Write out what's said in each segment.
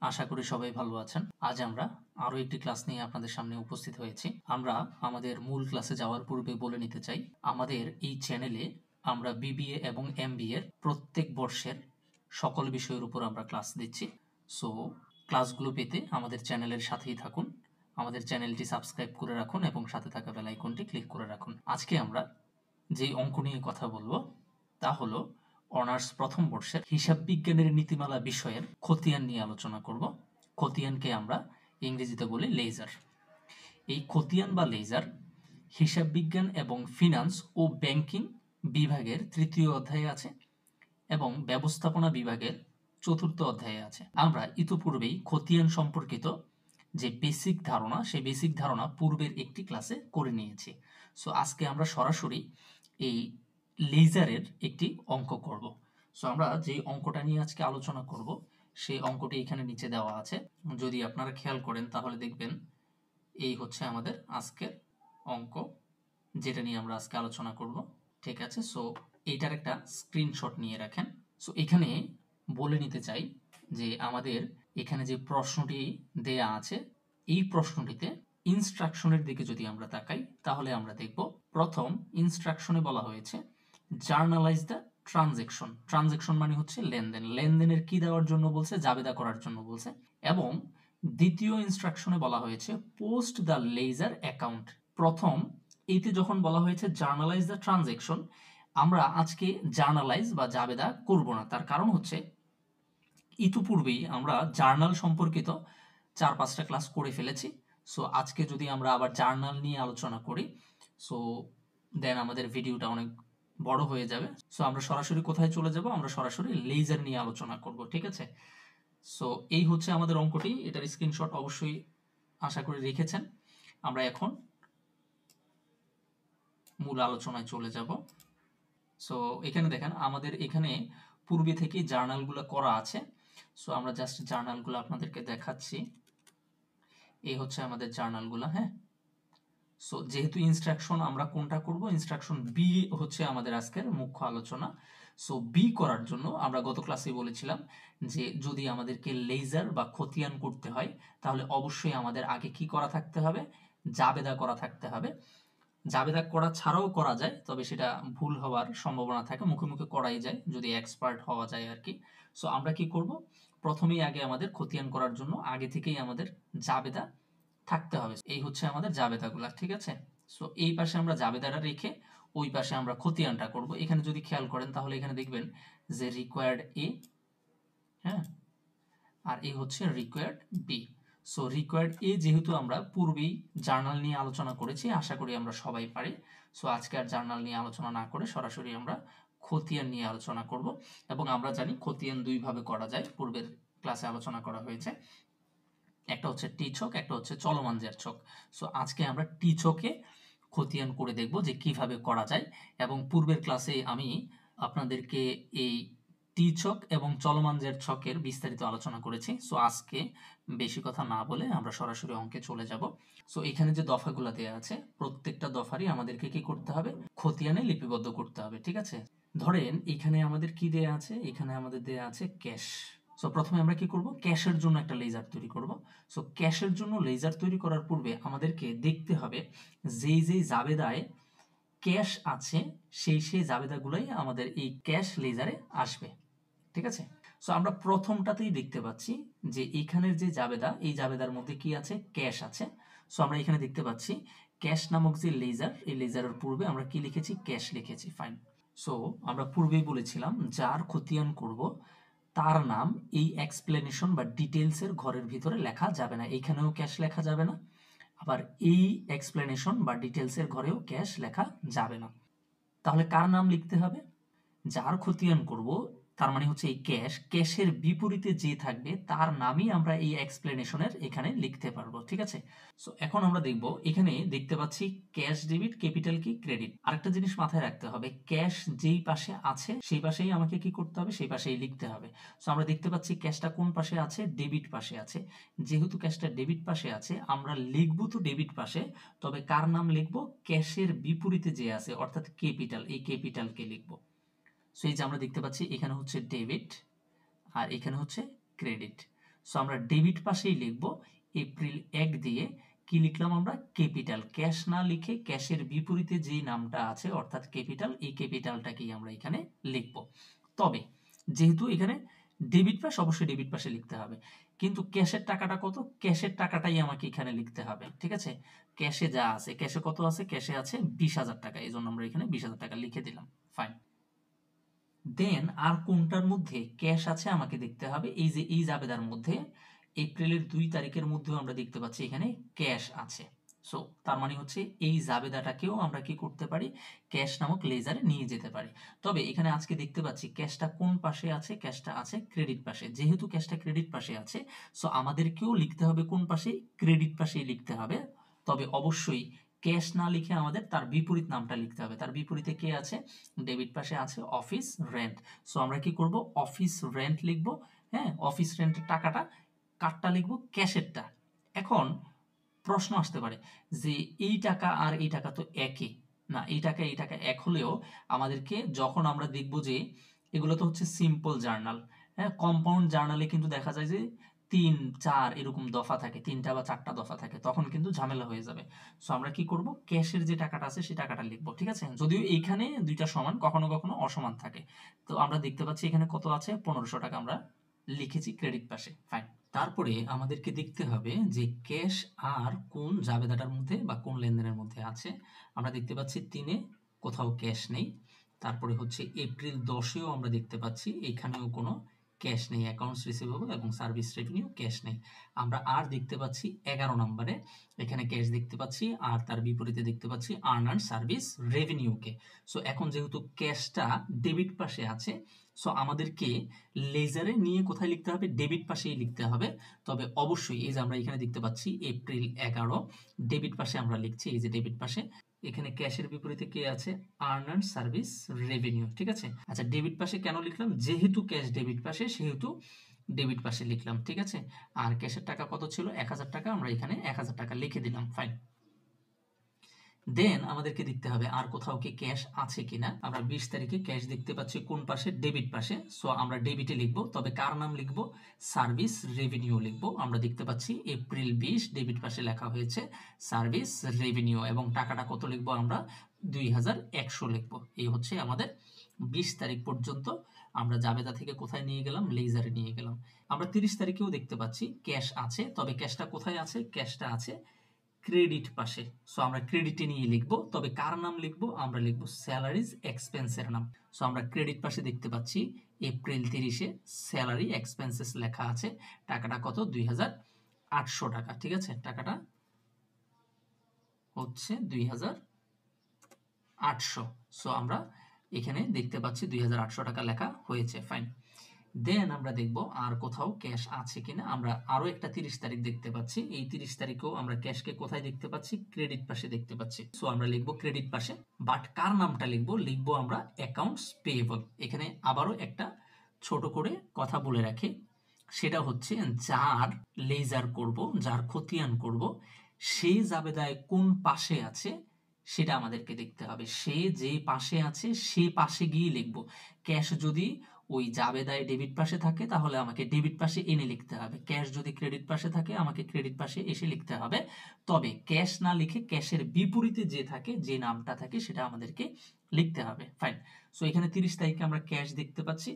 আশা করি সবাই ভালো আছেন। আজ আমরা আরো একটি ক্লাস নিয়ে আপনাদের সামনে উপস্থিত হয়েছি। আমরা আমাদের মূল ক্লাসে যাওয়ার পূর্বে বলে নিতে চাই, আমাদের এই চ্যানেলে আমরা বিবিএ এবং এমবিএ এর প্রত্যেক বর্ষের সকল বিষয়ের উপর আমরা ক্লাস দিচ্ছি। সো ক্লাসগুলো পেতে আমাদের চ্যানেলের সাথেই থাকুন। আমাদের চ্যানেলটি সাবস্ক্রাইব করে রাখুন এবং সাথে থাকা বেল আইকনটি ক্লিক করে রাখুন। আজকে আমরা যেই অঙ্ক নিয়ে কথা বলবো তা হলো অনার্স প্রথম বর্ষের হিসাব বিজ্ঞানের নীতিমালা বিষয়ের খতিয়ান নিয়ে আলোচনা করব। খতিয়ানকে আমরা ইংরেজিতে বলি লেজার। এই খতিয়ান বা লেজার হিসাব বিজ্ঞান এবং ফিনান্স ও ব্যাংকিং বিভাগের তৃতীয় অধ্যায়ে আছে এবং ব্যবস্থাপনা বিভাগের চতুর্থ অধ্যায়ে আছে। আমরা ইতোপূর্বেই খতিয়ান সম্পর্কিত যে বেসিক ধারণা, সেই বেসিক ধারণা পূর্বের একটি ক্লাসে করে নিয়েছি। সো আজকে আমরা সরাসরি এই লেজারের একটি অঙ্ক করব। সো আমরা যে অঙ্কটা নিয়ে আজকে আলোচনা করব সেই অঙ্কটি এখানে নিচে দেওয়া আছে। যদি আপনারা খেয়াল করেন তাহলে দেখবেন এই হচ্ছে আমাদের আজকের অঙ্ক, যেটা নিয়ে আমরা আজকে আলোচনা করব। ঠিক আছে, সো এইটার একটা স্ক্রিনশট নিয়ে রাখেন। সো এখানে বলে নিতে চাই যে আমাদের এখানে যে প্রশ্নটি দেয়া আছে, এই প্রশ্নটিতে ইনস্ট্রাকশনের দিকে যদি আমরা তাকাই তাহলে আমরা দেখব প্রথম ইনস্ট্রাকশনে বলা হয়েছে জার্নালাইজ দ্য ট্রানজেকশন। ট্রানজেকশন মানে হচ্ছে লেনদেন। লেনদেনের কি দেওয়ার জন্য বলছে? জাবেদা করার জন্য বলছে। এবং দ্বিতীয় ইনস্ট্রাকশনে বলা হয়েছে পোস্ট দ্য লেজার অ্যাকাউন্ট। প্রথম এইতে যখন বলা হয়েছে জার্নালাইজ দ্য ট্রানজেকশন, আমরা আজকে জার্নালাইজ বা জাবেদা করব না। তার কারণ হচ্ছে ইতিপূর্বেই আমরা জার্নাল সম্পর্কিত 4-5টা ক্লাস করে ফেলেছি। সো আজকে যদি আমরা আবার জার্নাল নিয়ে আলোচনা করি, সো দেন আমাদের ভিডিওটা অনেক বড় হয়ে যাবে। সো আমরা সরাসরি কোথায় চলে যাব? আমরা সরাসরি লেজার নিয়ে আলোচনা করব। ঠিক আছে, সো এই হচ্ছে আমাদের অঙ্কটি। এটার স্ক্রিনশট অবশ্যই আশা করি রেখেছেন। আমরা এখন মূল আলোচনায় চলে যাব। সো এখানে দেখেন আমাদের এখানে পূর্বে থেকেই জার্নালগুলো করা আছে। সো আমরা জাস্ট জার্নালগুলো আপনাদেরকে দেখাচ্ছি। এই হচ্ছে আমাদের জার্নালগুলো। হ্যাঁ, সো যেহেতু ইনস্ট্রাকশন আমরা কোনটা করব, ইনস্ট্রাকশন বি হচ্ছে আমাদের আজকের মুখ্য আলোচনা। সো বি করার জন্য আমরা গত ক্লাসে বলেছিলাম যে যদি আমাদেরকে লেজার বা খতিয়ান করতে হয় তাহলে অবশ্যই আমাদের আগে কি করা থাকতে হবে? জাবেদা করা থাকতে হবে। জাবেদা করা ছাড়াও করা যায়, তবে সেটা ভুল হওয়ার সম্ভাবনা থাকে। মুখে মুখে করাই যায় যদি এক্সপার্ট হওয়া যায় আর কি। সো আমরা কি করব? প্রথমেই আগে আমাদের খতিয়ান করার জন্য আগে থেকেই আমাদের জাবেদা থাকতে হবে। এই হচ্ছে আমাদের জাবেদাগুলা। ঠিক আছে, সো এই পাশে আমরা জাবেদাটা রেখে ওই পাশে আমরা খতিয়ানটা করব। এখানে যদি খেয়াল করেন তাহলে এখানে দেখবেন যে রিকোয়ার্ড এ, হ্যাঁ, আর এই হচ্ছে রিকোয়ার্ড বি। সো রিকোয়ার্ড এ যেহেতু আমরা পূর্বেই জার্নাল নিয়ে আলোচনা করেছি, আশা করি আমরা সবাই পারি। সো আজকে আর জার্নাল নিয়ে আলোচনা না করে সরাসরি আমরা খতিয়ান নিয়ে আলোচনা করব। এবং আমরা জানি খতিয়ান দুইভাবে করা যায়, পূর্বের ক্লাসে আলোচনা করা হয়েছে। একটা হচ্ছে টি ছক, একটা হচ্ছে চলমান জের ছক। সো আজকে আমরা টি ছকে খতিয়ান করে দেখব যে কিভাবে করা যায়। এবং পূর্বের ক্লাসে আমি আপনাদেরকে এই টি ছক এবং চলমান জের ছকের বিস্তারিত আলোচনা করেছি। সো আজকে বেশি কথা না বলে আমরা সরাসরি অঙ্কে চলে যাব। সো এখানে যে দফাগুলো দেওয়া আছে প্রত্যেকটা দফারই আমাদেরকে কি করতে হবে? খতিয়ানে লিপিবদ্ধ করতে হবে। ঠিক আছে, ধরেন এখানে আমাদের কি দেয়া আছে? এখানে আমাদের দেয়া আছে ক্যাশ। সো প্রথমে আমরা কি করব? ক্যাশের জন্য একটা লেজার তৈরি করব। সো ক্যাশের জন্য লেজার তৈরি করার পূর্বে আমাদেরকে দেখতে হবে যেই যেই জাবেদায় ক্যাশ আছে সেই সেই জাবেদাগুলোই আমাদের এই ক্যাশ লেজারে আসবে। ঠিক আছে, সো আমরা প্রথমটাতেই দেখতে পাচ্ছি যে এখানের যে জাবেদা, এই জাবেদার মধ্যে কি আছে? ক্যাশ আছে। সো আমরা এখানে দেখতে পাচ্ছি ক্যাশ নামক যে লেজার, এই লেজারের পূর্বে আমরা কি লিখেছি? ক্যাশ লিখেছি। ফাইন। সো আমরা পূর্বেই বলেছিলাম যার খতিয়ান করব তার নাম এই এক্সপ্লেনেশন বা ডিটেলসের ঘরের ভিতরে লেখা যাবে না। এইখানেও ক্যাশ লেখা যাবে না, আবার এই এক্সপ্লেনেশন বা ডিটেলসের ঘরেও ক্যাশ লেখা যাবে না। তাহলে কার নাম লিখতে হবে? যার খতিয়ান করব, তার মানে হচ্ছে এই ক্যাশ, ক্যাশের বিপরীতে যে থাকবে তার নামই আমরা এই এক্সপ্লেনেশনের এখানে লিখতে পারবো। ঠিক আছে, সো এখন আমরা দেখব এখানে দেখতে পাচ্ছি ক্যাশ ডেবিট, ক্যাপিটাল কি ক্রেডিট। আরেকটা জিনিস মাথায় রাখতে হবে, ক্যাশ যেই পাশে আছে সেই পাশেই আমাকে কি করতে হবে? সেই পাশেই লিখতে হবে। সো আমরা দেখতে পাচ্ছি ক্যাশটা কোন পাশে আছে? ডেবিট পাশে আছে। যেহেতু ক্যাশটা ডেবিট পাশে আছে আমরা লিখবো তো ডেবিট পাশে, তবে কার নাম লিখবো? ক্যাশের বিপরীতে যে আছে অর্থাৎ ক্যাপিটাল, এই ক্যাপিটালকে লিখবো। সো এই যে আমরা দেখতে পাচ্ছি এখানে হচ্ছে ডেবিট আর এখানে হচ্ছে ক্রেডিট। সো আমরা ডেবিট পাশেই লিখব এপ্রিল 1 দিয়ে কি লিখলাম আমরা ক্যাপিটাল, ক্যাশ না লিখে ক্যাশের বিপরীতে যে নামটা আছে অর্থাৎ ক্যাপিটাল, এই ক্যাপিটালটাকেই আমরা এখানে লিখব। তবে যেহেতু এখানে ডেবিট পাশ, অবশ্যই ডেবিট পাশে লিখতে হবে, কিন্তু ক্যাশের টাকাটা কত, ক্যাশের টাকাটাই আমাকে এখানে লিখতে হবে, ঠিক আছে। ক্যাশে যা আছে, ক্যাশে কত আছে, ক্যাশে আছে 20,000 টাকা, এই জন্য আমরা এখানে 20,000 টাকা লিখে দিলাম, ফাইন। দেন আর কোনটার মধ্যে ক্যাশ আছে আমাকে দেখতে হবে, এই যে এই জাবেদার মধ্যে এপ্রিলের 2 তারিখের মধ্যেও আমরা দেখতে পাচ্ছি এখানে ক্যাশ আছে। সো তার মানে হচ্ছে এই জাবেদাটাকেও আমরা কি করতে পারি, ক্যাশ নামক লেজারে নিয়ে যেতে পারি। তবে এখানে আজকে দেখতে পাচ্ছি ক্যাশটা কোন পাশে আছে, ক্যাশটা আছে ক্রেডিট পাশে। যেহেতু ক্যাশটা ক্রেডিট পাশে আছে, সো আমাদেরকেও লিখতে হবে কোন পাশে, ক্রেডিট পাশেই লিখতে হবে। তবে অবশ্যই ক্যাশ না লিখে আমাদের তার বিপরীত নামটা লিখতে হবে। তার বিপরীতে কে আছে, ডেবিট পাশে আছে অফিস রেন্ট। সো আমরা কি করব, অফিস রেন্ট লিখব। হ্যাঁ, অফিস রেন্টের টাকাটা কারটা লিখব, ক্যাশেরটা। এখন প্রশ্ন আসতে পারে যে এই টাকা আর এই টাকা তো একই না, এই টাকা এক হলেও আমাদেরকে যখন আমরা দেখব যে এগুলো তো হচ্ছে সিম্পল জার্নাল, হ্যাঁ, কম্পাউন্ড জার্নালে কিন্তু দেখা যায় যে 3-4 এরকম দফা থাকে, 3টা বা 4টা দফা থাকে, তখন কিন্তু ঝামেলা হয়ে যাবে। সো আমরা কি করব, ক্যাশের যে টাকাটা আছে সেই টাকাটা লিখবো, ঠিক আছে। যদিও এইখানে দুইটা সমান, কখনো কখনো অসমান থাকে। তো আমরা দেখতে পাচ্ছি এখানে কত আছে, 1500 টাকা আমরা লিখেছি ক্রেডিট পাশে, ফাইন। তারপরে আমাদেরকে দেখতে হবে যে ক্যাশ আর কোন জাবেদাটার মধ্যে বা কোন লেনদেনের মধ্যে আছে। আমরা দেখতে পাচ্ছি 3-এ কোথাও ক্যাশ নেই। তারপরে হচ্ছে এপ্রিল 10-এও আমরা দেখতে পাচ্ছি এখানেও কোনো ক্যাশ নেই, অ্যাকাউন্টস রিসিভেবল এবং সার্ভিস রেভিনিউ ক্যাশ নেই। আমরা আর দেখতে পাচ্ছি 11 নম্বরে এখানে ক্যাশ দেখতে পাচ্ছি, আর তার বিপরীতে দেখতে পাচ্ছি আর্ন অ্যান্ড সার্ভিস রেভিনিউকে। সো এখন যেহেতু ক্যাশটা ডেবিট পাশে আছে, সো আমাদেরকে লেজারে নিয়ে কোথায় লিখতে হবে, ডেবিট পাশেই লিখতে হবে। তবে অবশ্যই এই যে আমরা এখানে দেখতে পাচ্ছি এপ্রিল 11 ডেবিট পাশে আমরা লিখছি, এই যে ডেবিট পাশে। এখানে ক্যাশের বিপরীতে কে আছে, আর্ন অ্যান্ড সার্ভিস রেভিনিউ, ঠিক আছে। আচ্ছা, ডেবিট পাশে কেন লিখলাম, যেহেতু ক্যাশ ডেবিট পাশে সেহেতু ডেবিট পাশে লিখলাম, ঠিক আছে। আর ক্যাশের টাকা কত ছিল, 1000 টাকা, আমরা এখানে 1000 টাকা লিখে দিলাম, ফাইন। দেন আমাদেরকে দেখতে হবে আর কোথাও কি ক্যাশ আছে কিনা। আমরা 20 তারিখে ক্যাশ দেখতে পাচ্ছি কোন পাশে, ডেবিট পাশে। সো আমরা ডেবিটে লিখবো, তবে কার নাম লিখবো, সার্ভিস রেভিনিউ লিখবো। আমরা দেখতে পাচ্ছি এপ্রিল 20 ডেবিট পাশে লেখা হয়েছে সার্ভিস রেভিনিউ, এবং টাকাটা কত লিখবো আমরা, 2100 লিখবো। এই হচ্ছে আমাদের 20 তারিখ পর্যন্ত আমরা জাবেদা থেকে কোথায় নিয়ে গেলাম, লেজারে নিয়ে গেলাম। আমরা 30 তারিখেও দেখতে পাচ্ছি ক্যাশ আছে, তবে ক্যাশটা কোথায় আছে, ক্যাশটা আছে ক্রেডিট পাশে। সো আমরা ক্রেডিটে নিয়ে লিখবো, তবে কার নাম লিখবো, আমরা লিখবো স্যালারিজ এক্সপেন্সের নাম। সো আমরা ক্রেডিট পাশে দেখতে পাচ্ছি এপ্রিল 30-এ স্যালারি এক্সপেন্সেস লেখা আছে, টাকাটা কত, 2800 টাকা, ঠিক আছে। টাকাটা হচ্ছে 2800। সো আমরা এখানে দেখতে পাচ্ছি 2800 টাকা লেখা হয়েছে, ফাইন। দেন আমরা দেখব আর কোথাও ক্যাশ আছে কিনা। আমরা আরো একটা 30 তারিখ দেখতে পাচ্ছি, এই 30 তারিখেও আমরা ক্যাশকে কোথায় দেখতে পাচ্ছি, ক্রেডিট পাশে দেখতে পাচ্ছি। সো আমরা লিখবো ক্রেডিট পাশে, বাট কার নামটা লিখবো, লিখবো আমরা অ্যাকাউন্টস পেয়েবল। এখানে আবারও একটা ছোট করে কথা বলে রাখি, সেটা হচ্ছে যার লেজার করব, যার খতিয়ান করব, সে জাবেদায় কোন পাশে আছে সেটা আমাদেরকে দেখতে হবে। সে যে পাশে আছে সে পাশে গিয়ে লিখবো। ক্যাশ যদি ওই জাবেদায় ডেবিট পাশে থাকে তাহলে আমাকে ডেবিট পাশে এনে লিখতে হবে, ক্যাশ যদি ক্রেডিট পাশে থাকে আমাকে ক্রেডিট পাশে এসে লিখতে হবে। তবে ক্যাশ না লিখে ক্যাশের বিপরীতে যে থাকে, যে নামটা থাকে সেটা আমাদেরকে লিখতে হবে, ফাইন। সো এখানে 30 তারিখে আমরা ক্যাশ দেখতে পাচ্ছি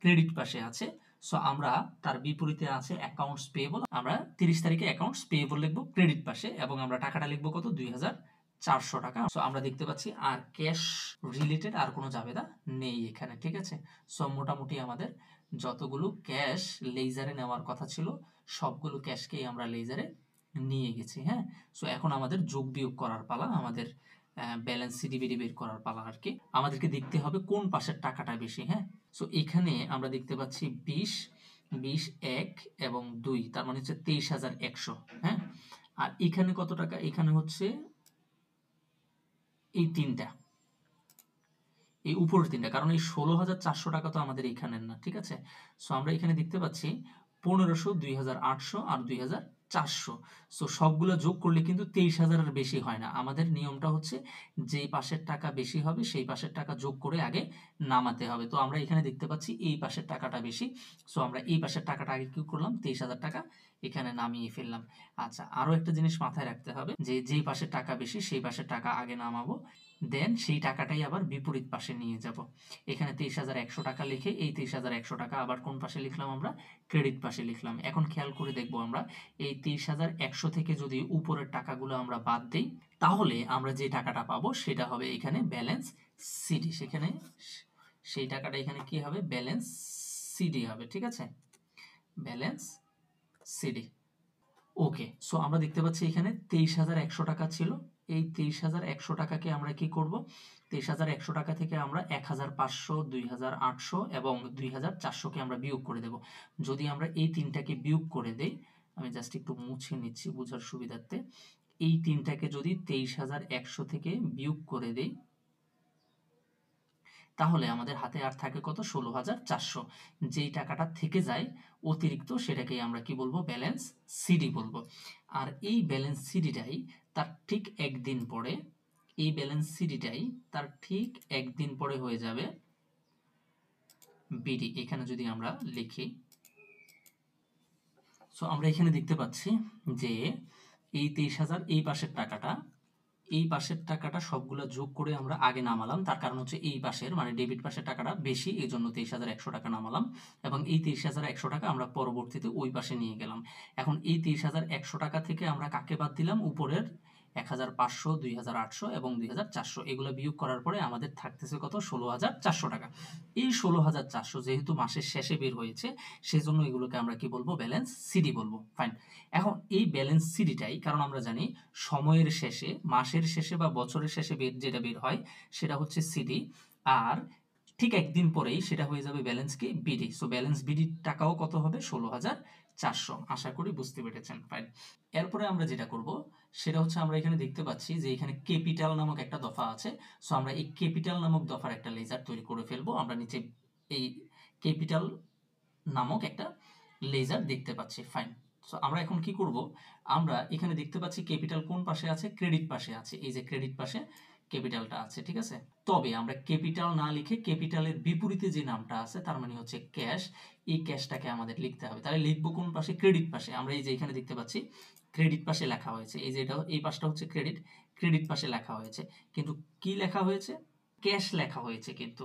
ক্রেডিট পাশে আছে। সো আমরা তার বিপরীতে আছে অ্যাকাউন্টস পেয়েবল, আমরা 30 তারিখে অ্যাকাউন্টস পেয়েবল লিখবো ক্রেডিট পাশে, এবং আমরা টাকাটা লিখবো কত, 2400 টাকা। সো আমরা দেখতে পাচ্ছি আর ক্যাশ রিলেটেড আর কোনো জাবেদা নেই এখানে, ঠিক আছে। সো মোটামুটি আমাদের যতগুলো ক্যাশ লেজারে নেওয়ার কথা ছিল সবগুলো ক্যাশকেই আমরা লেজারে নিয়ে গেছি, হ্যাঁ। সো এখন আমাদের যোগ বিয়োগ করার পালা, আমাদের ব্যালেন্স সিডিবিডি বের করার পালা আর কি। আমাদেরকে দেখতে হবে কোন পাশের টাকাটা বেশি, হ্যাঁ। সো এখানে আমরা দেখতে পাচ্ছি 20, 1 এবং 2, তার মানে হচ্ছে 23,100, হ্যাঁ। আর এখানে কত টাকা, এখানে হচ্ছে এই 3টা, এই উপরের 3টা, কারণ এই 16,400 টাকা তো আমাদের এখানের না, ঠিক আছে। সো আমরা এখানে দেখতে পাচ্ছি 1500, 2,800 আর 2,000 400। সো সবগুলো যোগ করলে কিন্তু 23,000-এর বেশি হয় না। আমাদের নিয়মটা হচ্ছে যেই পাশের টাকা বেশি হবে সেই পাশের টাকা যোগ করে আগে নামাতে হবে। তো আমরা এখানে দেখতে পাচ্ছি এই পাশের টাকাটা বেশি। সো আমরা এই পাশের টাকাটা আগে কি করলাম, 23,000 টাকা এখানে নামিয়ে ফেললাম। আচ্ছা, আরো একটা জিনিস মাথায় রাখতে হবে যে যেই পাশের টাকা বেশি সেই পাশের টাকা আগে নামাবো, দেন সেই টাকাটাই আবার বিপরীত পাশে নিয়ে যাব। এখানে 23,100 টাকা লিখে এই 23,100 টাকা আবার কোন পাশে লিখলাম, আমরা ক্রেডিট পাশে লিখলাম। এখন খেয়াল করে দেখবো আমরা এই 23,100 থেকে যদি উপরের টাকাগুলো আমরা বাদ দিই, তাহলে আমরা যে টাকাটা পাবো সেটা হবে এখানে ব্যালেন্স সিডি। সেখানে সেই টাকাটা এখানে কি হবে, ব্যালেন্স সিডি হবে। ঠিক আছে, ব্যালেন্স সিডি। ওকে, সো আমরা দেখতে পাচ্ছি এখানে 23,100 টাকা ছিল। এই 23,100 টাকাকে আমরা কি করব, 23,100 টাকা থেকে আমরা 1,500, 2,800 এবং 2,400-কে আমরা বিয়োগ করে দেব। যদি আমরা এই তিনটাকে বিয়োগ করে দেই, আমি জাস্ট একটু মুছে নিচ্ছি বোঝার সুবিধার্থে। এই তিনটাকে যদি 23,100 থেকে বিয়োগ করে দেই, তাহলে আমাদের হাতে আর থাকে কত, 16,400। যেই টাকাটা থেকে যায় অতিরিক্ত সেটাকেই আমরা কি বলবো, ব্যালেন্স সিডি বলবো। আর এই ব্যালেন্স সিডিটাই তার ঠিক একদিন পরে, এই ব্যালেন্স সিডিটাই তার ঠিক একদিন পরে হয়ে যাবে বিডি। এখানে যদি আমরা লিখি, সো আমরা এখানে দেখতে পাচ্ছি যে এই 23,000 এই পাশের টাকাটা সবগুলো যোগ করে আমরা আগে নামালাম। তার কারণ হচ্ছে এই পাশের মানে ডেবিট পাশের টাকাটা বেশি, এই জন্য 23,100 টাকা নামালাম। এবং এই 23,100 টাকা আমরা পরবর্তীতে ওই পাশে নিয়ে গেলাম। এখন এই 23,100 টাকা থেকে আমরা কাকে বাদ দিলাম, উপরের 1,500, 2,800 এবং 2,400 এগুলো বিয়োগ করার পরে আমাদের থাকতেছে কত, 16,400 টাকা। এই 16,400 যেহেতু মাসের শেষে বের হয়েছে, সেজন্য এগুলোকে আমরা কি বলবো, ব্যালেন্স সিডি বলবো। ফাইন। এখন এই ব্যালেন্স সিডিটাই, কারণ আমরা জানি সময়ের শেষে, মাসের শেষে বা বছরের শেষে যেটা বের হয় সেটা হচ্ছে সিডি, আর ঠিক একদিন পরেই সেটা হয়ে যাবে ব্যালেন্স কি, বিডি। সো ব্যালেন্স বিডির টাকাও কত হবে, 16,400। আশা করি বুঝতে পেরেছেন। ফাইন। এরপরে আমরা যেটা করব সেটা হচ্ছে, আমরা এখানে দেখতে পাচ্ছি যে এখানে ক্যাপিটাল নামক একটা দফা আছে। সো আমরা এই ক্যাপিটাল নামক দফার একটা লেজার তৈরি করে ফেলবো। আমরা নিচে এই ক্যাপিটাল নামক একটা লেজার দেখতে পাচ্ছি। ফাইন। সো আমরা এখন কি করব, আমরা এখানে দেখতে পাচ্ছি ক্যাপিটাল কোন পাশে আছে, ক্রেডিট পাশে আছে। এই যে ক্রেডিট পাশে ক্যাপিটালটা আছে। ঠিক আছে, তবে আমরা ক্যাপিটাল না লিখে ক্যাপিটালের বিপরীতে যে নামটা আছে তার মানে হচ্ছে ক্যাশ, এই ক্যাশটাকে আমাদের লিখতে হবে। তাহলে লিখবো কোন পাশে, ক্রেডিট পাশে। আমরা এই যে এখানে দেখতে পাচ্ছি ক্রেডিট পাশে লেখা হয়েছে, এই যে এটা, এই পাশটা হচ্ছে ক্রেডিট, ক্রেডিট পাশে লেখা হয়েছে। কিন্তু কি লেখা হয়েছে, ক্যাশ লেখা হয়েছে। কিন্তু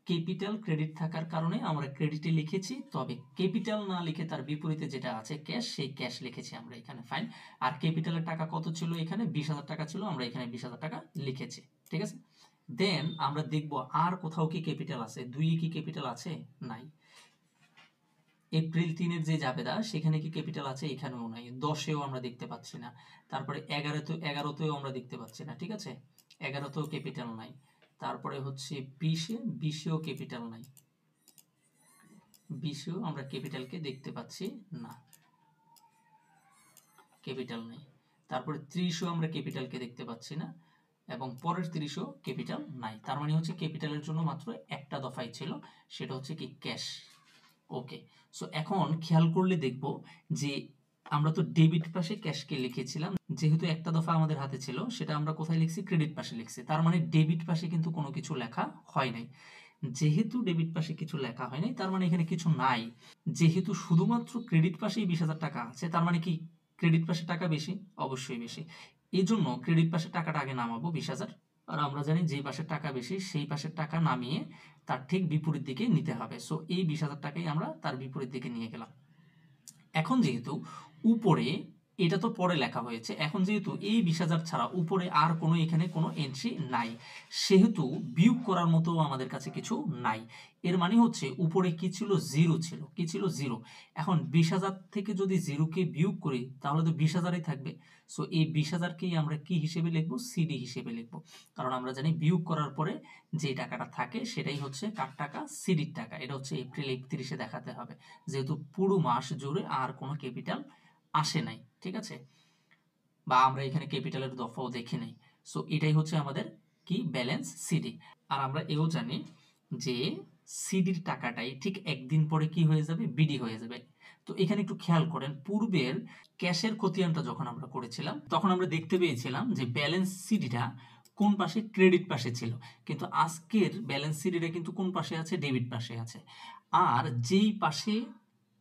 ক্যাপিটাল ক্রেডিট থাকার কারণে আমরা ক্রেডিটে লিখেছি, তবে ক্যাপিটাল না লিখে তার বিপরীতে যেটা আছে ক্যাশ, সেই ক্যাশ লিখেছি আমরা এখানে। ফাইন। আর ক্যাপিটালের টাকা কত ছিল, এখানে 20,000 টাকা ছিল, আমরা এখানে 20,000 টাকা লিখেছি। ঠিক আছে, দেন আমরা দেখব আর কোথাও কি ক্যাপিটাল আছে, 2-এ কি ক্যাপিটাল আছে, নাই। এপ্রিল 3-এর যে জাবেদা সেখানে কি ক্যাপিটাল আছে, এখানেও নাই। 10-এও আমরা দেখতে পাচ্ছি না। তারপরে 11তেও আমরা দেখতে পাচ্ছি না। ঠিক আছে, 11তেও ক্যাপিটাল নাই। তারপরে হচ্ছে 20-এও ক্যাপিটাল নাই। 20-এও আমরা ক্যাপিটালকে দেখতে পাচ্ছি না, ক্যাপিটাল নেই। তারপরে 30-এও আমরা ক্যাপিটালকে দেখতে পাচ্ছি না, এবং পরের 30-এও ক্যাপিটাল নাই। তার মানে হচ্ছে ক্যাপিটালের জন্য মাত্র একটা দফাই ছিল, সেটা হচ্ছে কি, ক্যাশ। ওকে, সো এখন খেয়াল করলে দেখব যে আমরা তো ডেবিট পাশে ক্যাশকে লিখেছিলাম, যেহেতু একটা দফা আমাদের হাতে ছিল সেটা আমরা কোথায় লিখছি, ক্রেডিট পাশে লিখছি। তার মানে ডেবিট পাশে কিন্তু কোনো কিছু লেখা হয় নাই। যেহেতু ডেবিট পাশে কিছু লেখা হয় নাই, তার মানে এখানে কিছু নাই। যেহেতু শুধুমাত্র ক্রেডিট পাশেই 20,000 টাকা আছে, তার মানে কি ক্রেডিট পাশে টাকা বেশি, অবশ্যই বেশি। এই জন্য ক্রেডিট পাশে টাকাটা আগে নামাবো 20,000। আর আমরা জানি যে পাশের টাকা বেশি সেই পাশের টাকা নামিয়ে তার ঠিক বিপরীত দিকে নিতে হবে। সো এই 20,000 টাকাই আমরা তার বিপরীত দিকে নিয়ে গেলাম। এখন যেহেতু উপরে, এটা তো পরে লেখা হয়েছে, এখন যেহেতু এই 20,000 ছাড়া উপরে আর কোনো এখানে কোনো এন্ট্রি নাই, সেহেতু বিয়োগ করার মতো আমাদের কাছে কিছু নাই। এর মানে হচ্ছে উপরে কি ছিল, জিরো ছিল। কি ছিল, জিরো। এখন 20,000 থেকে যদি জিরোকে বিয়োগ করি তাহলে তো 20,000ই থাকবে। সো এই 20,000কেই আমরা কি হিসেবে লিখবো, সিডি হিসেবে লিখবো। কারণ আমরা জানি বিয়োগ করার পরে যে টাকাটা থাকে সেটাই হচ্ছে কার টাকা, সিডির টাকা। এটা হচ্ছে এপ্রিল 31-এ দেখাতে হবে, যেহেতু পুরো মাস জুড়ে আর কোনো ক্যাপিটাল আসে নাই। ঠিক আছে, বা আমরা এখানে ক্যাপিটালের দফাও দেখি নাই। সো এটাই হচ্ছে আমাদের কি, ব্যালেন্স সিডি। আর আমরা এও জানি যে সিডির টাকাটাই ঠিক একদিন পরে কি হয়ে যাবে, বিডি হয়ে যাবে। তো এখানে একটু খেয়াল করেন, পূর্বের ক্যাশের খতিয়ানটা যখন আমরা করেছিলাম তখন আমরা দেখতে পেয়েছিলাম যে ব্যালেন্স সিডিটা কোন পাশে, ক্রেডিট পাশে ছিল, কিন্তু আজকের ব্যালেন্স সিডিটা কিন্তু কোন পাশে আছে, ডেবিট পাশে আছে। আর যেই পাশে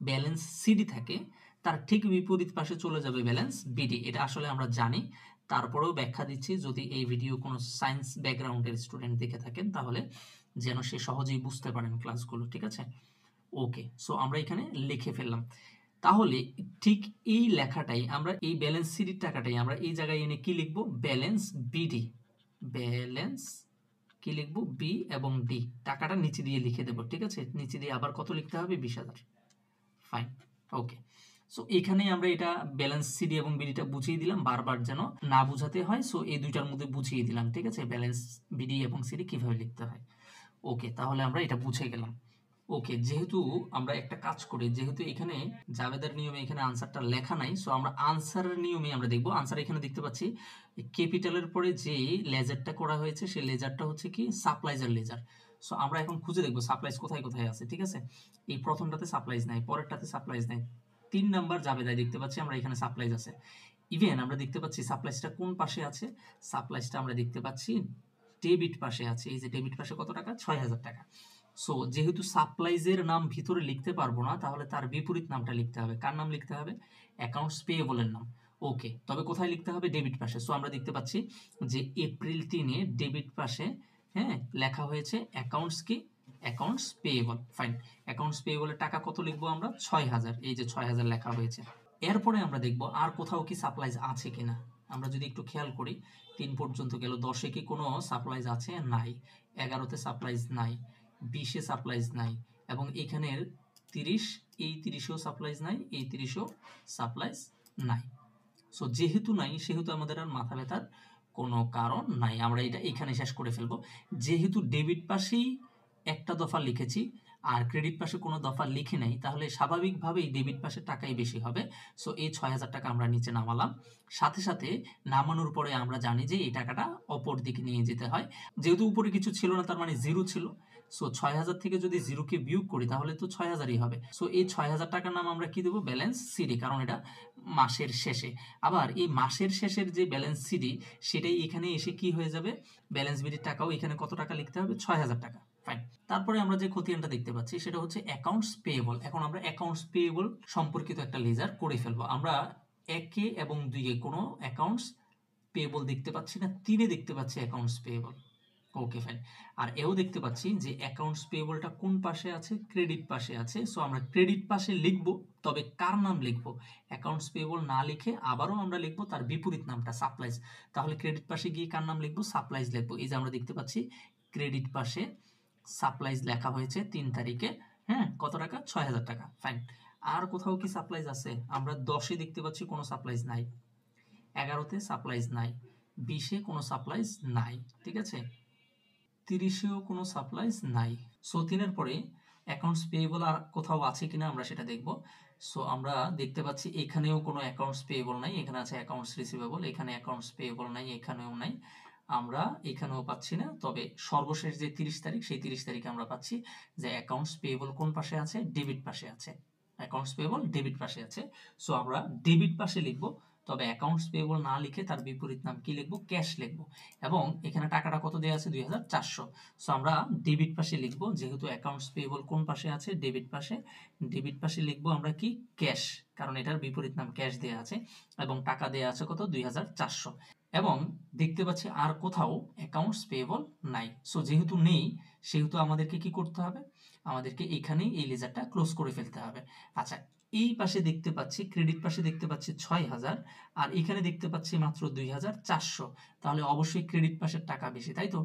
ব্যালেন্স সিডি থাকে তার ঠিক বিপরীত পাশে চলে যাবে ব্যালেন্স বিডি। এটা আসলে আমরা জানি, তারপরেও ব্যাখ্যা দিচ্ছি, যদি এই ভিডিও কোনো সায়েন্স ব্যাকগ্রাউন্ডের স্টুডেন্ট দেখে থাকেন তাহলে যেন সে সহজেই বুঝতে পারেন ক্লাসগুলো, ঠিক আছে? ওকে, সো আমরা এখানে লিখে ফেললাম। তাহলে ঠিক এই লেখাটাই আমরা, এই ব্যালেন্স সিডির টাকাটাই আমরা এই জায়গায় এনে কি লিখবো, ব্যালেন্স বিডি। ব্যালেন্স কি লিখবো, বি এবং ডি, টাকাটা নিচে দিয়ে লিখে দেবো, ঠিক আছে? নিচে দিয়ে আবার কত লিখতে হবে, 20,000। ফাইন, ওকে। সো এখানে আমরা এটা ব্যালেন্স সিডি এবং বিডিটা বুঝিয়ে দিলাম, বারবার যেন না বুঝাতে হয়। সো এই দুইটার মধ্যে বুঝিয়ে দিলাম, ঠিক আছে? ব্যালেন্স বিডি এবং সিডি কিভাবে লিখতে হয়। ওকে, তাহলে আমরা এটা বুঝে গেলাম। ওকে, যেহেতু আমরা একটা কাজ করি, যেহেতু এখানে জাবেদার নিয়মে এখানে আনসারটা লেখা নাই, সো আমরা আনসারের নিয়মে আমরা দেখব। আনসার এখানে দেখতে পাচ্ছি ক্যাপিটালের পরে যে লেজারটা করা হয়েছে সেই লেজারটা হচ্ছে কি, সাপ্লাইজের লেজার। সো আমরা এখন খুঁজে দেখব সাপ্লাইজ কোথায় কোথায় আছে, ঠিক আছে? এই প্রথমটাতে সাপ্লাইজ নাই, পরেরটাতে সাপ্লাইজ নাই, 3 নাম্বার জাবেদায় দেখতে পাচ্ছি আমরা এখানে সাপ্লাইজ আছে। ইভেন আমরা দেখতে পাচ্ছি সাপ্লাইজটা কোন পাশে আছে, সাপ্লাইজটা আমরা দেখতে পাচ্ছি ডেবিট পাশে আছে। এই যে ডেবিট পাশে কত টাকা, 6,000 টাকা। সো যেহেতু সাপ্লাইজের নাম ভিতরে লিখতে পারবো না, তাহলে তার বিপরীত নামটা লিখতে হবে। কার নাম লিখতে হবে, অ্যাকাউন্টস পেয়েবলের নাম। ওকে, তবে কোথায় লিখতে হবে, ডেবিট পাশে। সো আমরা দেখতে পাচ্ছি যে এপ্রিল 3-এ ডেবিট পাশে, হ্যাঁ, লেখা হয়েছে অ্যাকাউন্টস কি, অ্যাকাউন্টস পেয়েবল। ফাইন, অ্যাকাউন্টস পেয়েবলের টাকা কত লিখবো আমরা, 6,000। এই যে 6,000 লেখা হয়েছে। এরপরে আমরা দেখব আর কোথাও কি সাপ্লাইজ আছে কিনা। আমরা যদি একটু খেয়াল করি, 3 পর্যন্ত গেল, 10-এ কি কোনো সাপ্লাইজ আছে, নাই। 11-তে সাপ্লাইজ নাই, 20-এ সাপ্লাইজ নাই, এবং এখানের 30, এই 30-এও সাপ্লাইজ নাই, এই 30-এও সাপ্লাইজ নাই। সো যেহেতু নাই সেহেতু আমাদের আর মাথা ব্যথার কোনো কারণ নাই, আমরা এটা এখানে শেষ করে ফেলবো। যেহেতু ডেবিট পাশেই একটা দফা লিখেছি আর ক্রেডিট পাশে কোনো দফা লিখে নাই, তাহলে স্বাভাবিকভাবেই ডেবিট পাশে টাকাই বেশি হবে। সো এই 6,000 টাকা আমরা নিচে নামালাম। সাথে সাথে নামানোর পরে আমরা জানি যে এই টাকাটা অপর দিকে নিয়ে যেতে হয়। যেহেতু উপরে কিছু ছিল না, তার মানে জিরো ছিল। সো 6,000 থেকে যদি জিরোকে বিয়োগ করি তাহলে তো 6,000ই হবে। সো এই 6,000 টাকার নাম আমরা কি দেবো, ব্যালেন্স সিডি, কারণ এটা মাসের শেষে। আবার এই মাসের শেষের যে ব্যালেন্স সিডি সেটাই এখানে এসে কি হয়ে যাবে, ব্যালেন্স বিডির টাকাও এখানে কত টাকা লিখতে হবে, 6,000 টাকা। ফাইন, তারপরে আমরা যে খতিয়ানটা দেখতে পাচ্ছি সেটা হচ্ছে অ্যাকাউন্টস পেয়েবল। এখন আমরা অ্যাকাউন্টস পেয়েবল সম্পর্কিত একটা লেজার করে ফেলবো। আমরা 1-এ এবং 2-এ কোনো অ্যাকাউন্টস পেয়েবল দেখতে পাচ্ছি না, 3-এ দেখতে পাচ্ছি অ্যাকাউন্টস পেয়েবল। ওকে, ফাইন। আর এও দেখতে পাচ্ছি যে অ্যাকাউন্টস পেয়েবলটা কোন পাশে আছে, ক্রেডিট পাশে আছে। সো আমরা ক্রেডিট পাশে লিখব, তবে কার নাম লিখব, অ্যাকাউন্টস পেয়েবল না লিখে আবারও আমরা লিখব তার বিপরীত নামটা, সাপ্লাইজ। তাহলে ক্রেডিট পাশে গিয়ে কার নাম লিখব, সাপ্লাইজ লিখব। এই যে আমরা দেখতে পাচ্ছি ক্রেডিট পাশে সাপ্লাইজ লেখা হয়েছে 3 তারিখে, হ্যাঁ, কত টাকা, 6,000 টাকা। ফাইন, আর কোথাও কি সাপ্লাইজ আছে, আমরা 10-এ দেখতে পাচ্ছি কোনো সাপ্লাইজ নাই, 11-তে সাপ্লাইজ নাই, 20-এ কোনো সাপ্লাইজ নাই, ঠিক আছে, 30-এও কোনো সাপ্লাইজ নাই। সো 3-এর পরে অ্যাকাউন্টস পেয়েবল আর কোথাও আছে কিনা আমরা সেটা দেখব। সো আমরা দেখতে পাচ্ছি এখানেও কোনো অ্যাকাউন্টস পেয়েবল নাই, এখানে আছে অ্যাকাউন্টস রিসিভেবল, এখানে অ্যাকাউন্টস পেয়েবল নাই, এখানেও নাই, আমরা এখানেও পাচ্ছি না। তবে সর্বশেষ যে 30 তারিখ, সেই 30 তারিখে আমরা পাচ্ছি যে অ্যাকাউন্টস পেয়েবল কোন পাশে আছে, ডেবিট পাশে আছে। অ্যাকাউন্টস পেয়েবল ডেবিট পাশে আছে। সো আমরা ডেবিট পাশে লিখব, তবে অ্যাকাউন্টস পেয়েবল না লিখে তার বিপরীত নাম কি লিখব, ক্যাশ লিখব। এবং এখানে টাকাটা কত দেওয়া আছে, 2,400। সো আমরা ডেবিট পাশে লিখব, যেহেতু অ্যাকাউন্টস পেয়েবল কোন পাশে আছে, ডেবিট পাশে, ডেবিট পাশে লিখব আমরা কি, ক্যাশ, কারণ এটার বিপরীত নাম ক্যাশ দেয়া আছে, এবং টাকা দেয়া আছে কত, 2,400। এবং দেখতে পাচ্ছি আর কোথাও অ্যাকাউন্টস পেয়েবল নাই। সো যেহেতু নেই সেহেতু আমাদেরকে কি করতে হবে, আমাদেরকে এখানেই এই লেজারটা ক্লোজ করে ফেলতে হবে। আচ্ছা, এই পাশে দেখতে পাচ্ছি, ক্রেডিট পাশে দেখতে পাচ্ছি 6,000, আর এখানে দেখতে পাচ্ছি মাত্র 2,400। তাহলে অবশ্যই ক্রেডিট পাশের টাকা বেশি, তাই তো?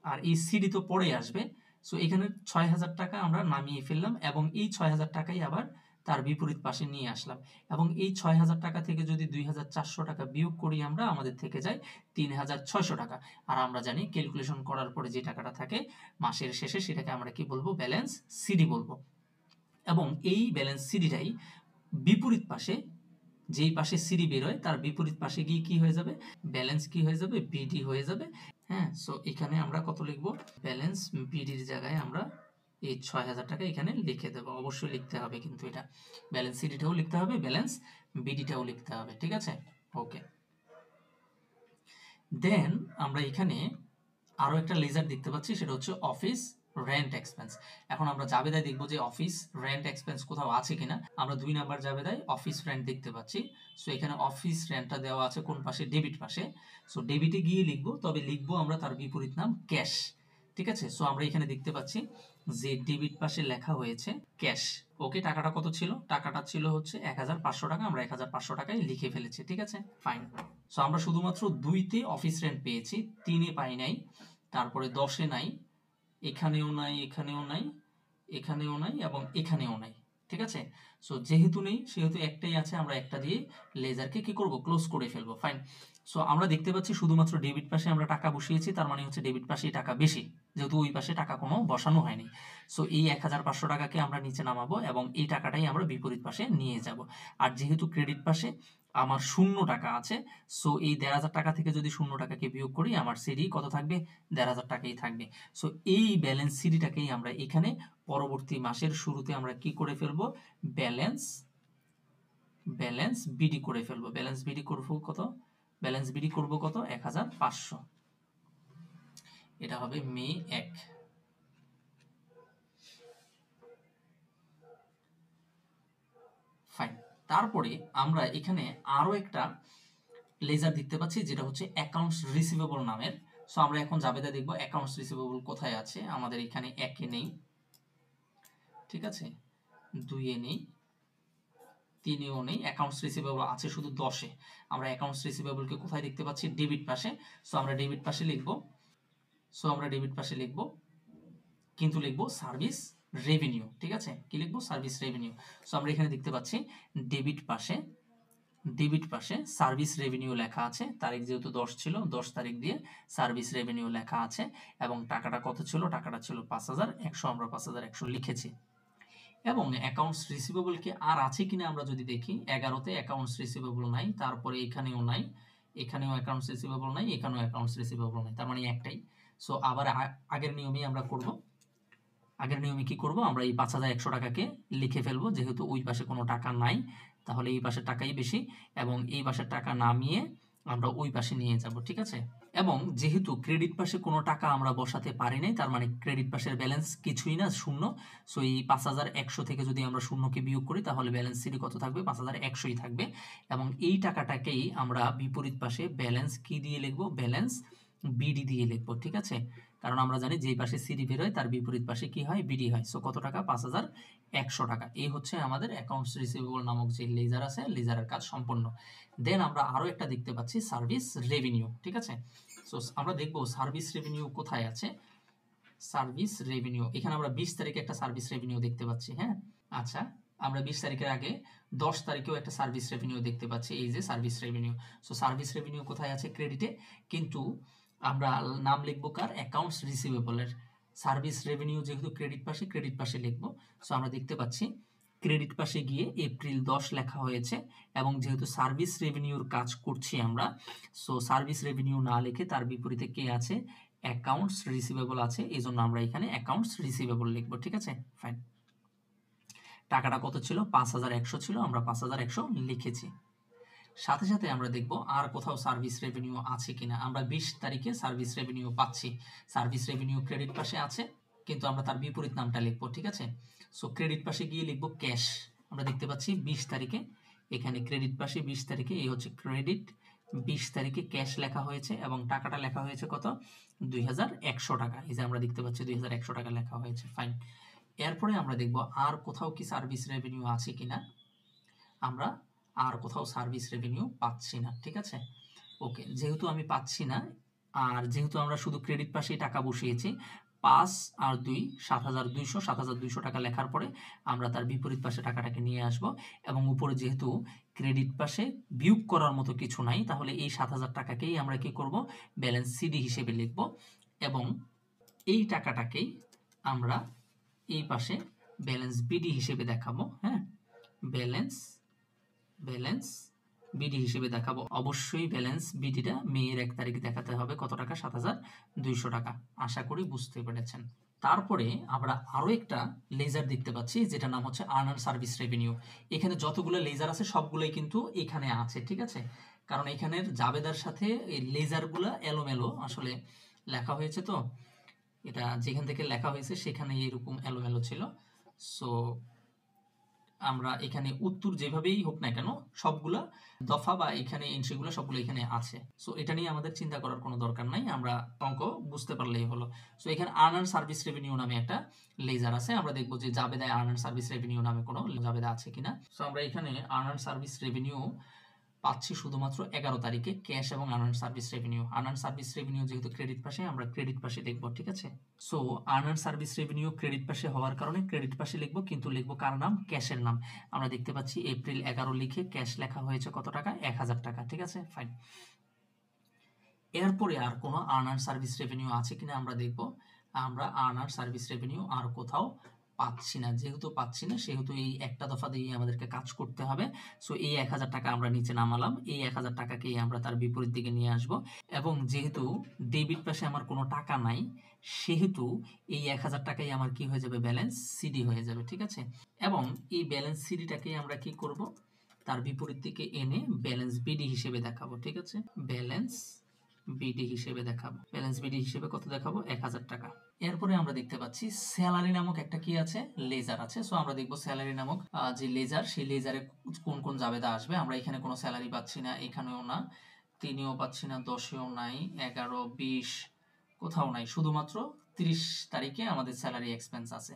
আর এই সিডি তো পরে আসবে। সো এখানে 6,000 টাকা আমরা নামিয়ে ফেললাম, এবং এই 6,000 টাকাই আবার তার বিপরীত পাশে নিয়ে আসলাম। এবং এই 6,000 টাকা থেকে যদি 2,400 টাকা বিয়োগ করি আমরা, আমাদের থেকে যায় 3,600 টাকা। আর আমরা জানি ক্যালকুলেশন করার পরে যে টাকাটা থাকে মাসের শেষে, সেটাকে আমরা কি বলবো, ব্যালেন্স সিডি বলবো। এবং এই ব্যালেন্স সিডিটাই বিপরীত পাশে, যেই পাশে সিডি বের হয় তার বিপরীত পাশে গিয়ে কি হয়ে যাবে, ব্যালেন্স কি হয়ে যাবে, বিডি হয়ে যাবে। হ্যাঁ, সো এখানে আমরা কত লিখবো, ব্যালেন্স বিডির জায়গায় আমরা এই ৬,০০০ টাকা এখানে লিখে দেবো। অবশ্যই লিখতে হবে কিন্তু এটা ব্যালেন্স সিডিটাও লিখতে হবে, ব্যালেন্স বিডিটাও লিখতে হবে, ঠিক আছে? ওকে, দেন আমরা এখানে আরও একটা লেজার দেখতে পাচ্ছি, সেটা হচ্ছে অফিস রেন্ট এক্সপেন্স। এখন আমরা জাবেদায় দেখবো যে অফিস রেন্ট এক্সপেন্স কোথাও আছে কিনা। আমরা 2 নাম্বার জাবেদায় অফিস রেন্ট দেখতে পাচ্ছি। সো এখানে অফিস রেন্টটা দেওয়া আছে কোন পাশে? ডেবিট পাশে। সো ডেবিটে গিয়ে লিখবো, তবে লিখবো আমরা তার বিপরীত নাম ক্যাশ, ঠিক আছে? সো আমরা এখানে দেখতে পাচ্ছি যে ডেবিট পাশে লেখা হয়েছে ক্যাশ। ওকে, টাকাটা কত ছিল? টাকাটা ছিল হচ্ছে 1,500 টাকা। আমরা 1,500 টাকায় লিখে ফেলেছি, ঠিক আছে? ফাইন। সো আমরা শুধুমাত্র 2তে অফিস রেন্ট পেয়েছি, 3-এ পাই নাই, তারপরে 10-এ নাই, এখানেও নাই, এখানেও নাই, এখানেও নাই এবং এখানেও নাই, ঠিক আছে? সো যেহেতু নেই সেহেতু একটাই আছে, আমরা একটা দিয়ে লেজারকে কি করব? ক্লোজ করে ফেলবো। ফাইন। সো আমরা দেখতে পাচ্ছি শুধুমাত্র ডেবিট পাশে আমরা টাকা বসিয়েছি, তার মানে হচ্ছে ডেবিট পাশেই টাকা বেশি, যেহেতু ওই পাশে টাকা কোনো বসানো হয়নি। সো এই 1,500 টাকাকে আমরা নিচে নামাবো এবং এই টাকাটাই আমরা বিপরীত পাশে নিয়ে যাব। আর যেহেতু ক্রেডিট পাশে আমার 0 টাকা আছে, সো এই 1,500 টাকা থেকে যদি 0 টাকাকে বিয়োগ করি, আমার সিডি কত থাকবে? 1,500 টাকাই থাকবে। সো এই ব্যালেন্স সিডিটাকেই আমরা এখানে পরবর্তী মাসের শুরুতে আমরা কি করে ফেলবো? ব্যালেন্স বিডি করে ফেলবো। ব্যালেন্স বিডি করব কত? ব্যালেন্স বিডি করব কত? 1,500। এটা হবে মে 1। ফাইন। তারপরে আমরা এখানে আরো একটা লেজার দেখতে পাচ্ছি, যেটা হচ্ছে অ্যাকাউন্টস রিসিভেবল নামের। সো আমরা এখন জাবেদা দেখব অ্যাকাউন্টস রিসিভেবল কোথায় আছে। আমাদের এখানে 1-এ নেই, ঠিক আছে? 2-এ নেই, 3-এও নেই, অ্যাকাউন্টস রিসিভেবল আছে শুধু 10-এ। আমরা অ্যাকাউন্টস রিসিভেবলকে কোথায় দেখতে পাচ্ছি? ডেবিট পাশে। সো আমরা ডেবিট পাশে লিখব, কিন্তু লিখব সার্ভিস রেভিনিউ, ঠিক আছে? কি লিখব? Service revenue. সো আমরা এখানে দেখতে পাচ্ছি ডেবিট পাশে সার্ভিস রেভিনিউ লেখা আছে। তারিখ যেহেতু 10 ছিল, 10 তারিখ দিয়ে সার্ভিস রেভিনিউ লেখা আছে এবং টাকাটা কত ছিল? টাকাটা ছিল 5,100। আমরা 5,100 লিখেছি। এবং অ্যাকাউন্টস রিসিভেবল কি আর আছে কিনা আমরা যদি দেখি, 11-তে অ্যাকাউন্টস রিসিভেবল নাই, তারপরে এখানেও নাই, এখানেও অ্যাকাউন্টস রিসিভেবল নাই, এখানেও অ্যাকাউন্টস রিসিভেবল নাই, তার মানে একটাই। সো আবার আগের নিয়মেই আমরা করব। আগের নিয়মে কি করব? আমরা এই 5,100 টাকাকে লিখে ফেলবো, যেহেতু ওই পাশে কোনো টাকা নাই, তাহলে এই পাশের টাকাই বেশি এবং এই পাশের টাকা নামিয়ে আমরা ওই পাশে নিয়ে যাব, ঠিক আছে? এবং যেহেতু ক্রেডিট পাশে কোনো টাকা আমরা বসাতে পারি নাই, তার মানে ক্রেডিট পাশের ব্যালেন্স কিছুই না, 0। সো এই 5,100 থেকে যদি আমরা 0কে বিয়োগ করি, তাহলে ব্যালেন্স সিডি কত থাকবে? 5,100ই থাকবে। এবং এই টাকাটাকেই আমরা বিপরীত পাশে ব্যালেন্স কি দিয়ে লিখব? ব্যালেন্স বিডি দিয়ে লিখব, ঠিক আছে? কারণ আমরা জানি যেই পাশে সিডি বের হয় তার বিপরীত পাশে কি হয়? বিডি হয়। সো কত টাকা? 5,100 টাকা। এই হচ্ছে আমাদের অ্যাকাউন্টস রিসিভেবল নামক যে লেজার আছে, লেজারের কাজ সম্পন্ন। দেন আমরা আরো একটা দেখতে পাচ্ছি সার্ভিস রেভিনিউ, ঠিক আছে? সো আমরা দেখব সার্ভিস রেভিনিউ কোথায় আছে। সার্ভিস রেভিনিউ এখানে আমরা 20 তারিখে একটা সার্ভিস রেভিনিউ দেখতে পাচ্ছি, হ্যাঁ? আচ্ছা, আমরা 20 তারিখের আগে 10 তারিখেও একটা সার্ভিস রেভিনিউ দেখতে পাচ্ছি, এই যে service revenue. So service revenue কোথায় আছে? ক্রেডিটে, কিন্তু আমরা নাম লিখবো কার? অ্যাকাউন্টস রিসিভেবলের। সার্ভিস রেভিনিউ যেহেতু ক্রেডিট পাশে লিখবো। সো আমরা দেখতে পাচ্ছি ক্রেডিট পাশে গিয়ে এপ্রিল 10 লেখা হয়েছে এবং যেহেতু সার্ভিস রেভিনিউর কাজ করছি আমরা, সো সার্ভিস রেভিনিউ না লিখে তার বিপরীতে কে আছে? অ্যাকাউন্টস রিসিভেবল আছে, এই জন্য আমরা এখানে অ্যাকাউন্টস রিসিভেবল লিখবো, ঠিক আছে? ফাইন। টাকাটা কত ছিল? 5,100 ছিল, আমরা 5,100 লিখেছি। সাথে সাথে আমরা দেখব আর কোথাও সার্ভিস রেভিনিউ আছে কিনা। আমরা 20 তারিখে সার্ভিস রেভিনিউ পাচ্ছি, সার্ভিস রেভিনিউ ক্রেডিট পাশে আছে, কিন্তু আমরা তার বিপরীত নামটা লিখবো, ঠিক আছে? সো ক্রেডিট পাশে গিয়ে লিখবো ক্যাশ। আমরা দেখতে পাচ্ছি 20 তারিখে, এখানে ক্রেডিট পাশে 20 তারিখে, এই হচ্ছে ক্রেডিট, 20 তারিখে ক্যাশ লেখা হয়েছে এবং টাকাটা লেখা হয়েছে কত? 2,100 টাকা। এই যে আমরা দেখতে পাচ্ছি 2,100 টাকা লেখা হয়েছে। ফাইন। এরপরে আমরা দেখব আর কোথাও কি সার্ভিস রেভিনিউ আছে কিনা। আমরা আর কোথাও সার্ভিস রেভিনিউ পাচ্ছি না, ঠিক আছে? ওকে, যেহেতু আমি পাচ্ছি না, আর যেহেতু আমরা শুধু ক্রেডিট পাশেই টাকা বসিয়েছি, 5 আর 2 7,200, 7,200 টাকা লেখার পরে আমরা তার বিপরীত পাশে টাকাটাকে নিয়ে আসব এবং উপরে যেহেতু ক্রেডিট পাশে বিয়োগ করার মতো কিছু নাই, তাহলে এই 7,000 টাকাকেই আমরা কি করব? ব্যালেন্স সিডি হিসেবে লিখব এবং এই টাকাটাকেই আমরা এই পাশে ব্যালেন্স বিডি হিসেবে দেখাবো, হ্যাঁ? ব্যালেন্স বিডি হিসেবে দেখাবো। অবশ্যই ব্যালেন্স বিডিটা মেয়ের 1 তারিখ দেখাতে হবে। কত টাকা? 7,200 টাকা। আশা করি বুঝতে পেরেছেন। তারপরে আমরা আরো একটা লেজার দেখতে পাচ্ছি যেটার নাম হচ্ছে আর্ন অ্যান্ড সার্ভিস রেভিনিউ। এখানে যতগুলো লেজার আছে সবগুলোই কিন্তু এখানে আছে, ঠিক আছে? কারণ এখানের জাবেদার সাথে এই লেজারগুলো এলোমেলো আসলে লেখা হয়েছে, তো এটা যেখান থেকে লেখা হয়েছে সেখানে এরকম এলোমেলো ছিল। সো আমরা এখানে উত্তর যেভাবেই হোক না কেন সবগুলা দফা বা এখানে এন্ট্রিগুলো সবগুলো এখানে আছে। সো এটা নিয়ে আমাদের চিন্তা করার কোনো দরকার নাই, আমরা অঙ্ক বুঝতে পারলেই হলো। সো এখানে আর্ন অ্যান্ড সার্ভিস রেভিনিউ নামে একটা লেজার আছে, আমরা দেখবো যে জাবেদায় আর্ন অ্যান্ড সার্ভিস রেভিনিউ নামে কোনো জাবেদা আছে কিনা। সো আমরা এখানে আর্ন অ্যান্ড সার্ভিস রেভিনিউ পাচ্ছি শুধুমাত্র 11 তারিখে ক্যাশ এবং earn and service revenue. Earn and service revenue যেহেতু ক্রেডিট পাশে, আমরা ক্রেডিট পাশে দেখবো, ঠিক আছে? So earn and service revenue credit পাশে হওয়ার কারণে ক্রেডিট পাশে লিখবো, কিন্তু লিখবো কার নাম? ক্যাশের নাম। আমরা দেখতে পাচ্ছি এপ্রিল 11 লিখে ক্যাশ লেখা হয়েছে কত টাকা? 1000 টাকা, ঠিক আছে? ফাইন। এরপরে আর কোনো আর্ন অ্যান্ড সার্ভিস রেভিনিউ আছে কিনা আমরা দেখব। আমরা আর্ন অ্যান্ড সার্ভিস রেভিনিউ আর কোথাও পাচ্ছি না, যেহেতু পাচ্ছি না সেহেতু এই একটা দফা দিয়ে আমাদেরকে কাজ করতে হবে। সো এই 1000 টাকা আমরা নিচে নামালাম, এই 1000 টাকাকেই আমরা তার বিপরীত দিকে নিয়ে আসব, এবং যেহেতু ডেবিট পাশে আমার কোনো টাকা নাই সেহেতু এই 1000 টাকাই আমার কি হয়ে যাবে? ব্যালেন্স সিডি হয়ে যাবে, ঠিক আছে? এবং এই ব্যালেন্স সিডিটাকে আমরা কি করব? তার বিপরীত দিকে এনে ব্যালেন্স বিডি হিসেবে দেখাবো, ঠিক আছে? ব্যালেন্স বিডি হিসেবে দেখাবো। ব্যালেন্স বিডি হিসেবে কত দেখাবো? 1000 টাকা। এরপরে আমরা দেখতে পাচ্ছি স্যালারি নামক একটা কি আছে? লেজার আছে। সো আমরা দেখবো স্যালারি নামক যে লেজার, সেই লেজারে কোন কোন জাবেদা আসবে। আমরা এখানে কোনো স্যালারি পাচ্ছি না, এখানেও না, 3-এও পাচ্ছি না, 10-এও নাই, 11, 20 কোথাও নাই, শুধুমাত্র 30 তারিখে আমাদের স্যালারি এক্সপেন্স আছে।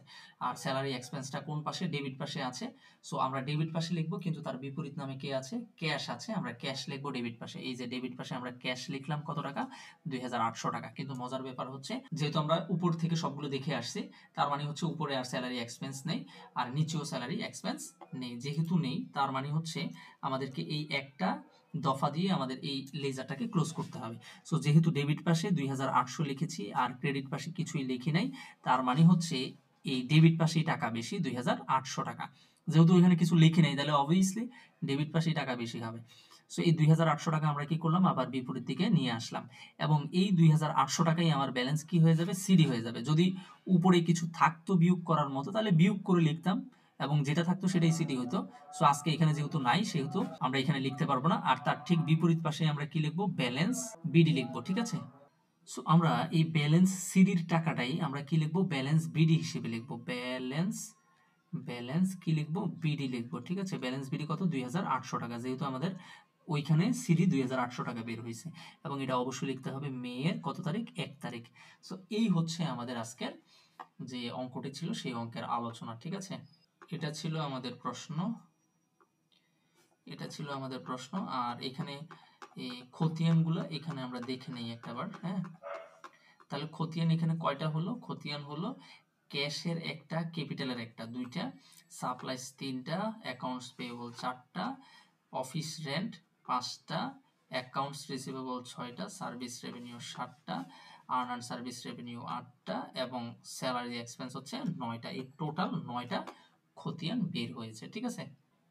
আর স্যালারি এক্সপেন্সটা কোন পাশে? ডেবিট পাশে আছে। সো আমরা ডেবিট পাশে লিখবো, কিন্তু তার বিপরীত নামে কে আছে? ক্যাশ আছে। আমরা ক্যাশ লিখবো ডেবিট পাশে। এই যে ডেবিট পাশে আমরা ক্যাশ লিখলাম কত টাকা? 2800 টাকা। কিন্তু মজার ব্যাপার হচ্ছে যেহেতু আমরা উপর থেকে সবগুলো দেখে আসছি, তার মানে হচ্ছে উপরে আর স্যালারি এক্সপেন্স নেই আর নিচেও স্যালারি এক্সপেন্স নেই। যেহেতু নেই তার মানে হচ্ছে আমাদেরকে এই একটা দফা দিয়ে আমাদের এই লেজারটাকে ক্লোজ করতে হবে। সো যেহেতু ডেবিট পাশে 2800 লিখেছি আর ক্রেডিট পাশে কিছুই লিখি নাই, তার মানে হচ্ছে এই ডেবিট পাশেই টাকা বেশি, 2800 টাকা। যেহেতু এখানে কিছু লিখি নাই তাহলে অবভিয়াসলি ডেবিট পাশেই টাকা বেশি হবে। সো এই 2800 টাকা আমরা কি করলাম? আবার বিপরীত দিকে নিয়ে আসলাম, এবং এই 2800 টাকাই আমার ব্যালেন্স কি হয়ে যাবে? সিডি হয়ে যাবে। যদি উপরে কিছু থাকতো বিয়োগ করার মতো তাহলে বিয়োগ করে লিখতাম, এবং যেটা থাকতো সেটাই সিডি হতো। সো আজকে এখানে যেহেতু নাই সেহেতু আমরা এখানে লিখতে পারবো না, আর তার ঠিক বিপরীত পাশে আমরা কি লিখবো? ব্যালেন্স বিডি লিখবো, ঠিক আছে? সো আমরা এই ব্যালেন্স সিডির টাকাটাই আমরা কি লিখবো? ব্যালেন্স বিডি হিসেবে লিখবো। ব্যালেন্স কি লিখবো? বিডি লিখবো, ঠিক আছে? ব্যালেন্স বিডি কত? 2800 টাকা, যেহেতু আমাদের ওইখানে সিডি 2800 টাকা বের হয়েছে, এবং এটা অবশ্যই লিখতে হবে মেয়ের কত তারিখ? 1 তারিখ। সো এই হচ্ছে আমাদের আজকের যে অঙ্কটি ছিল সেই অঙ্কের আলোচনা, ঠিক আছে? এটা ছিল আমাদের প্রশ্ন। আর এখানে এই খতিয়ানগুলো এখানে আমরা দেখে নেই একটাবার। হ্যাঁ, তাহলে খতিয়ান এখানে কয়টা হলো? খতিয়ান হলো ক্যাশের একটা, ক্যাপিটালের একটা, 2টা, সাপ্লাইস 3টা, অ্যাকাউন্টস পেয়েবল 4টা, অফিস রেন্ট 5টা, অ্যাকাউন্টস রিসিভেবল 6টা, সার্ভিস রেভিনিউ 7টা, আর্ন অ্যান্ড সার্ভিস রেভিনিউ 8টা, এবং স্যালারি এক্সপেন্স হচ্ছে 9টা। এই টোটাল 9টা খতিয়ান বের হয়েছে, ঠিক আছে?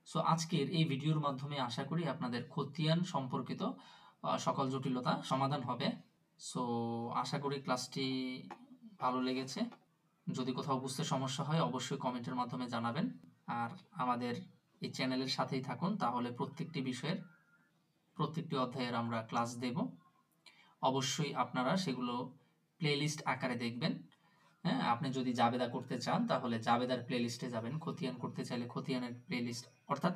সো আজকের এই ভিডিওর মাধ্যমে আশা করি আপনাদের খতিয়ান সম্পর্কিত সকল জটিলতা সমাধান হবে। সো আশা করি ক্লাসটি ভালো লেগেছে। যদি কোথাও বুঝতে সমস্যা হয় অবশ্যই কমেন্টের মাধ্যমে জানাবেন, আর আমাদের এই চ্যানেলের সাথেই থাকুন, তাহলে প্রত্যেকটি বিষয়ের প্রত্যেকটি অধ্যায়ের আমরা ক্লাস দেব। অবশ্যই আপনারা সেগুলো প্লেলিস্ট আকারে দেখবেন। হ্যাঁ, আপনি যদি জাবেদা করতে চান তাহলে জাবেদার প্লেলিস্টে যাবেন, খতিয়ান করতে চাইলে খতিয়ানের প্লেলিস্ট, অর্থাৎ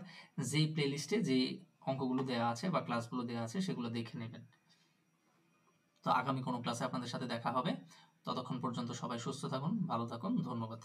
যেই প্লেলিস্টে যে অঙ্কগুলো দেওয়া আছে বা ক্লাসগুলো দেওয়া আছে সেগুলো দেখে নেবেন। তো আগামী কোনো ক্লাসে আপনাদের সাথে দেখা হবে। ততক্ষণ পর্যন্ত সবাই সুস্থ থাকুন, ভালো থাকুন, ধন্যবাদ।